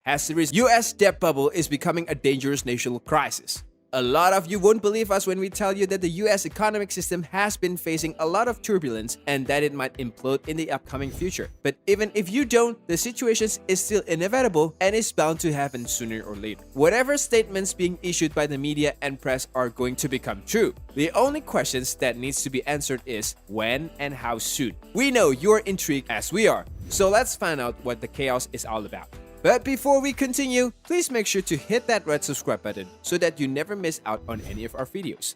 has series US debt bubble is becoming a dangerous national crisis. A lot of you won't believe us when we tell you that the US economic system has been facing a lot of turbulence and that it might implode in the upcoming future. But even if you don't, the situation is still inevitable and is bound to happen sooner or later. Whatever statements being issued by the media and press are going to become true. The only questions that needs to be answered is when and how soon. We know you're intrigued as we are, so let's find out what the chaos is all about. But before we continue, please make sure to hit that red subscribe button so that you never miss out on any of our videos.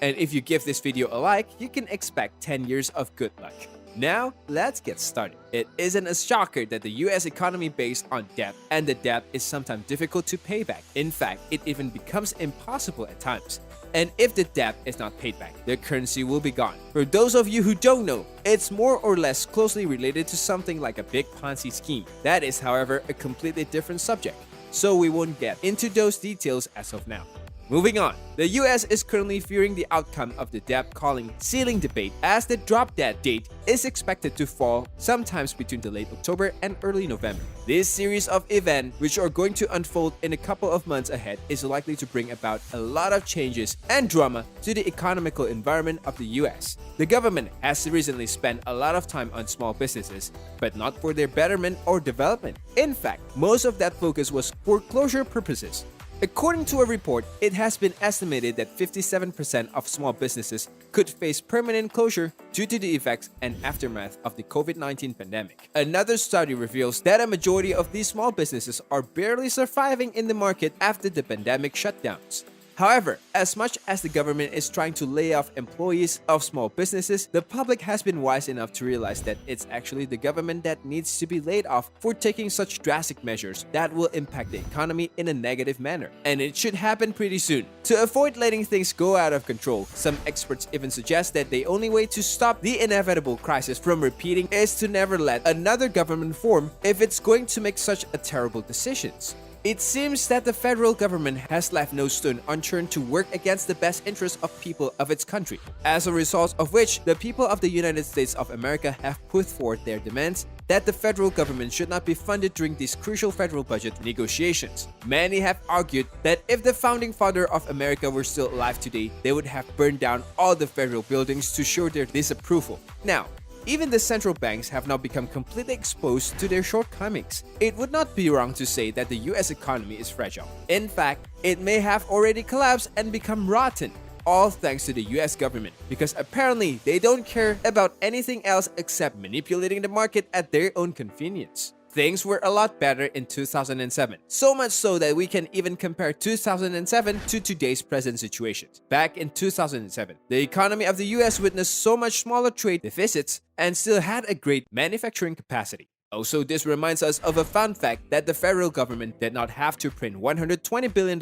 And if you give this video a like, you can expect 10 years of good luck. Now, let's get started. It isn't a shocker that the US economy based on debt, and the debt is sometimes difficult to pay back. In fact, it even becomes impossible at times. And if the debt is not paid back, the currency will be gone. For those of you who don't know, it's more or less closely related to something like a big Ponzi scheme. That is, however, a completely different subject, so we won't get into those details as of now. Moving on, the US is currently fearing the outcome of the debt ceiling debate, as the drop dead date is expected to fall sometimes between the late October and early November. This series of events, which are going to unfold in a couple of months ahead, is likely to bring about a lot of changes and drama to the economical environment of the US. The government has recently spent a lot of time on small businesses, but not for their betterment or development. In fact, most of that focus was for closure purposes. According to a report, it has been estimated that 57% of small businesses could face permanent closure due to the effects and aftermath of the COVID-19 pandemic. Another study reveals that a majority of these small businesses are barely surviving in the market after the pandemic shutdowns. However, as much as the government is trying to lay off employees of small businesses, the public has been wise enough to realize that it's actually the government that needs to be laid off for taking such drastic measures that will impact the economy in a negative manner. And it should happen pretty soon. To avoid letting things go out of control, some experts even suggest that the only way to stop the inevitable crisis from repeating is to never let another government form if it's going to make such a terrible decisions. It seems that the federal government has left no stone unturned to work against the best interests of people of its country, as a result of which the people of the United States of America have put forth their demands that the federal government should not be funded during these crucial federal budget negotiations. Many have argued that if the founding father of America were still alive today, they would have burned down all the federal buildings to show their disapproval. Now, even the central banks have now become completely exposed to their shortcomings. It would not be wrong to say that the US economy is fragile. In fact, it may have already collapsed and become rotten, all thanks to the US government, because apparently they don't care about anything else except manipulating the market at their own convenience. Things were a lot better in 2007, so much so that we can even compare 2007 to today's present situation. Back in 2007, the economy of the US witnessed so much smaller trade deficits and still had a great manufacturing capacity. Also, this reminds us of a fun fact that the federal government did not have to print $120 billion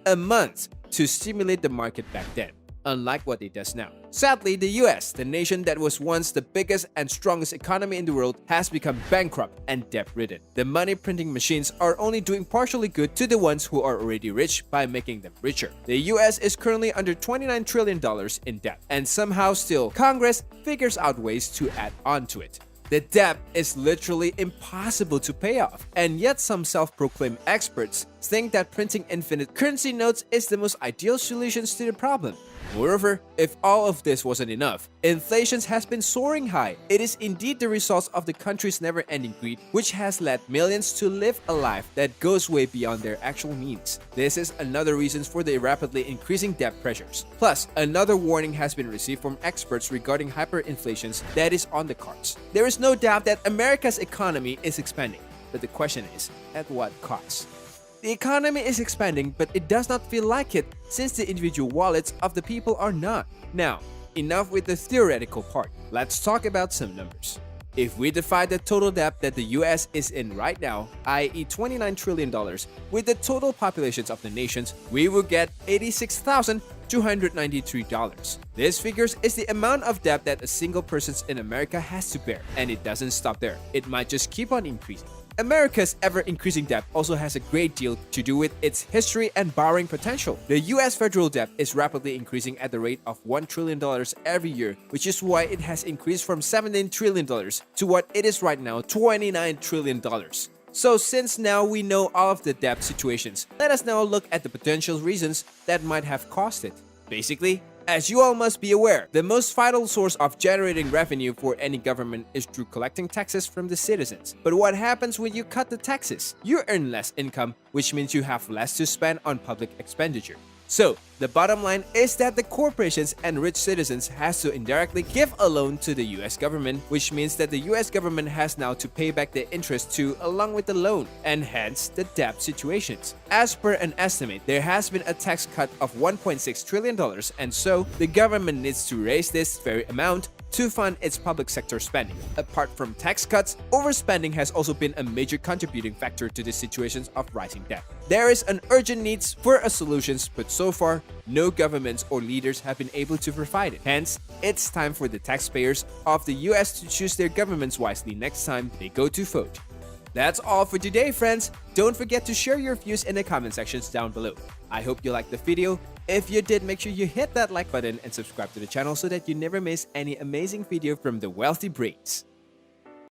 a month to stimulate the market back then, unlike what it does now. Sadly, the US, the nation that was once the biggest and strongest economy in the world, has become bankrupt and debt-ridden. The money printing machines are only doing partially good to the ones who are already rich by making them richer. The US is currently under $29 trillion in debt, and somehow still, Congress figures out ways to add on to it. The debt is literally impossible to pay off, and yet some self-proclaimed experts think that printing infinite currency notes is the most ideal solution to the problem. Moreover, if all of this wasn't enough, inflation has been soaring high. It is indeed the result of the country's never-ending greed, which has led millions to live a life that goes way beyond their actual means. This is another reason for the rapidly increasing debt pressures. Plus, another warning has been received from experts regarding hyperinflation that is on the cards. There is no doubt that America's economy is expanding, but the question is, at what cost? The economy is expanding, but it does not feel like it since the individual wallets of the people are not. Now, enough with the theoretical part. Let's talk about some numbers. If we divide the total debt that the US is in right now, i.e. $29 trillion, with the total populations of the nations, we will get $86,293. This figure is the amount of debt that a single person in America has to bear, and it doesn't stop there. It might just keep on increasing. America's ever-increasing debt also has a great deal to do with its history and borrowing potential. The US federal debt is rapidly increasing at the rate of $1 trillion every year, which is why it has increased from $17 trillion to what it is right now, $29 trillion. So since now we know all of the debt situations, let us now look at the potential reasons that might have caused it. Basically, as you all must be aware, the most vital source of generating revenue for any government is through collecting taxes from the citizens. But what happens when you cut the taxes? You earn less income, which means you have less to spend on public expenditure. So, the bottom line is that the corporations and rich citizens has to indirectly give a loan to the US government, which means that the US government has now to pay back the interest too along with the loan, and hence the debt situations. As per an estimate, there has been a tax cut of $1.6 trillion, and so the government needs to raise this very amount to fund its public sector spending. Apart from tax cuts, overspending has also been a major contributing factor to the situations of rising debt. There is an urgent need for a solution, but so far, no governments or leaders have been able to provide it. Hence, it's time for the taxpayers of the US to choose their governments wisely next time they go to vote. That's all for today, friends. Don't forget to share your views in the comment sections down below. I hope you liked the video. If you did, make sure you hit that like button and subscribe to the channel so that you never miss any amazing video from the Wealthy Brains.